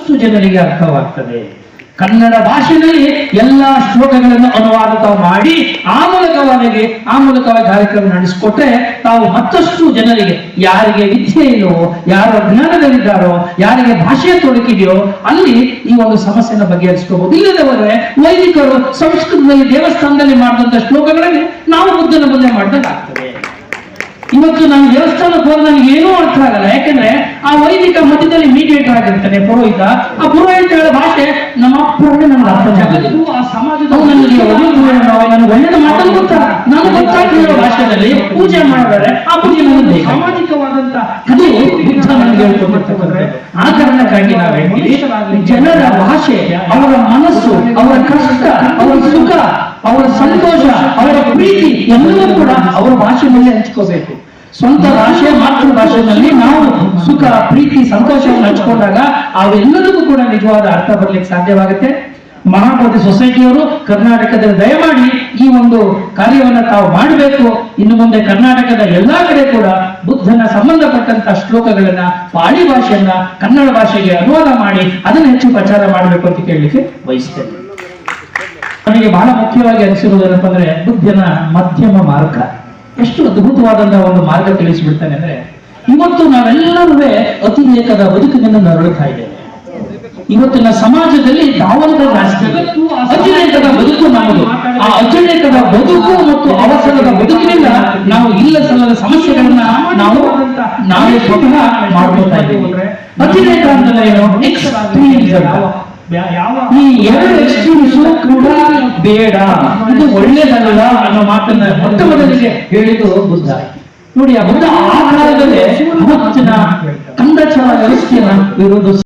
ಮತ್ತಷ್ಟು ಜನರಿಗೆ ಅರ್ಥವಾಗ್ತದೆ. ಕನ್ನಡ ಭಾಷೆಯಲ್ಲಿ ಎಲ್ಲಾ ಶ್ಲೋಕಗಳನ್ನು ಅನುವಾದ ತಾವು ಮಾಡಿ ಆ ಮೂಲಕವಾಗಿ ಕಾರ್ಯಕ್ರಮ ನಡೆಸಿಕೊಟ್ರೆ ತಾವು ಮತ್ತಷ್ಟು ಜನರಿಗೆ, ಯಾರಿಗೆ ವಿದ್ಯೆ ಇಲ್ಲವೋ, ಯಾರು ಅಜ್ಞಾನದಲ್ಲಿದ್ದಾರೋ, ಯಾರಿಗೆ ಭಾಷೆಯ ತೊಡಕಿದೆಯೋ ಅಲ್ಲಿ ಈ ಒಂದು ಸಮಸ್ಯೆನ ಬಗೆಹರಿಸ್ಕೋಬಹುದು. ಇಲ್ಲದವರೇ ವೈದಿಕರು ಸಂಸ್ಕೃತದಲ್ಲಿ ದೇವಸ್ಥಾನದಲ್ಲಿ ಮಾಡಿದಂತ ಶ್ಲೋಕಗಳಲ್ಲಿ ನಾವು ಬುದ್ಧನ ಮುಂದೆ ಮಾಡಿದಂತಾಗ್ತದೆ. ಇವತ್ತು ನಾನು ದೇವಸ್ಥಾನಕ್ಕೆ ಹೋದ್ರೆ ನನಗೆ ಏನೂ ಅರ್ಥ ಆಗಲ್ಲ. ಯಾಕಂದ್ರೆ ಆ ವೈದಿಕ ಮಧ್ಯದಲ್ಲಿ ಮೀಡಿಯೇಟರ್ ಆಗಿರ್ತಾನೆ ಪುರೋಹಿತ. ಆ ಪುರೋಹಿತಗಳ ಭಾಷೆ ನಮ್ಮ ಅಪ್ಪರೇ ನಮ್ಗೆ ಅರ್ಥ ಆಗಲ್ಲ. ಆ ಸಮಾಜದ ನನಗೆ ಒಳ್ಳೆಯದು ಮಾತನ್ನು ಗೊತ್ತಾ, ನಾನು ಗೊತ್ತಾಗ್ತಿರೋ ಭಾಷೆಯಲ್ಲಿ ಪೂಜೆ ಮಾಡಿದರೆ ಆ ಪೂಜೆ ನನಗೆ ಸಾಮಾಜಿಕವಾದಂತ ಅದು ಬುದ್ಧ ನನಗೆ ಹೇಳ್ಕೊಟ್ಟಿರ್ತಕ್ಕಂಥ. ಆ ಕಾರಣಕ್ಕಾಗಿ ನಾವು ಹೇಳ್ತೀವಿ, ಜನರ ಭಾಷೆ, ಅವರ ಮನಸ್ಸು, ಅವರ ಕಷ್ಟ, ಅವರ ಸುಖ, ಅವರ ಸಂತೋಷ, ಅವರ ಪ್ರೀತಿ ಎಲ್ಲವೂ ಕೂಡ ಅವರ ಭಾಷೆಯಲ್ಲೇ ಹಂಚ್ಕೋಬೇಕು. ಸ್ವಂತ ಭಾಷೆ, ಮಾತೃ ಭಾಷೆಯಲ್ಲಿ ನಾವು ಸುಖ, ಪ್ರೀತಿ, ಸಂತೋಷವನ್ನು ಹಂಚ್ಕೊಂಡಾಗ ಅವೆಲ್ಲದಕ್ಕೂ ಕೂಡ ನಿಜವಾದ ಅರ್ಥ ಬರ್ಲಿಕ್ಕೆ ಸಾಧ್ಯವಾಗುತ್ತೆ. ಮಹಾಬೋಧಿ ಸೊಸೈಟಿಯವರು ಕರ್ನಾಟಕದಲ್ಲಿ ದಯಮಾಡಿ ಈ ಒಂದು ಕಾರ್ಯವನ್ನು ತಾವು ಮಾಡಬೇಕು. ಇನ್ನು ಮುಂದೆ ಕರ್ನಾಟಕದ ಎಲ್ಲಾ ಕಡೆ ಕೂಡ ಬುದ್ಧನ ಸಂಬಂಧಪಟ್ಟಂತ ಶ್ಲೋಕಗಳನ್ನ ಪಾಳಿ ಭಾಷೆಯನ್ನ ಕನ್ನಡ ಭಾಷೆಗೆ ಅನುವಾದ ಮಾಡಿ ಅದನ್ನು ಹೆಚ್ಚು ಪ್ರಚಾರ ಮಾಡಬೇಕು ಅಂತ ಕೇಳಲಿಕ್ಕೆ ಬಯಸ್ತೇನೆ. ನನಗೆ ಬಹಳ ಮುಖ್ಯವಾಗಿ ಅನಿಸಿರುವುದೇನಪ್ಪ ಅಂದ್ರೆ ಬುದ್ಧನ ಮಧ್ಯಮ ಮಾರ್ಗ. ಎಷ್ಟು ಅದ್ಭುತವಾದಂತಹ ಒಂದು ಮಾರ್ಗ ತಿಳಿಸಿಬಿಡ್ತಾನೆ ಅಂದ್ರೆ, ಇವತ್ತು ನಾವೆಲ್ಲರೂ ಅತಿರೇಕದ ಬದುಕಿನಿಂದ ನರಳುತ್ತಾ ಇದ್ದೇವೆ. ಇವತ್ತಿನ ಸಮಾಜದಲ್ಲಿ ದಾವಂತ ಜಾಸ್ತಿ, ಅತಿರೇಕದ ಬದುಕು ನಮ್ಮದು. ಆ ಅತಿರೇಕದ ಬದುಕು ಮತ್ತು ಅವಸರದ ಬದುಕಿನಿಂದ ನಾವು ಇಲ್ಲ ಸಲ್ಲದ ಸಮಸ್ಯೆಗಳನ್ನ ನಾವೇ ಸ್ವತಃ ಮಾಡ್ಕೊಳ್ತಾ ಇದ್ದೀವಿ. ಅತಿರೇಕ ಅಂದ್ರೆ ಏನು? ಎಕ್ಸ್ಟ್ರೀಮ್ಸ್ ಅಂತ. ಈ ಎರಡು ಎಕ್ಸ್ಟ್ರೀಮ್ಸ್ ಕೂಡ ಬೇಡ, ಇದು ಒಳ್ಳೇದಲ್ಲ ಅನ್ನೋ ಮಾತನ್ನ ಮೊಟ್ಟ ಮೊದಲಿಗೆ ಹೇಳಿದ್ದು ಬುದ್ಧ. ನೋಡಿ, ಆ ಬುದ್ಧ ಆ ಕಾಲದಲ್ಲಿ ಕಂದಚರ ವ್ಯವಸ್ಥೆಯನ್ನ ವಿರೋಧಿಸ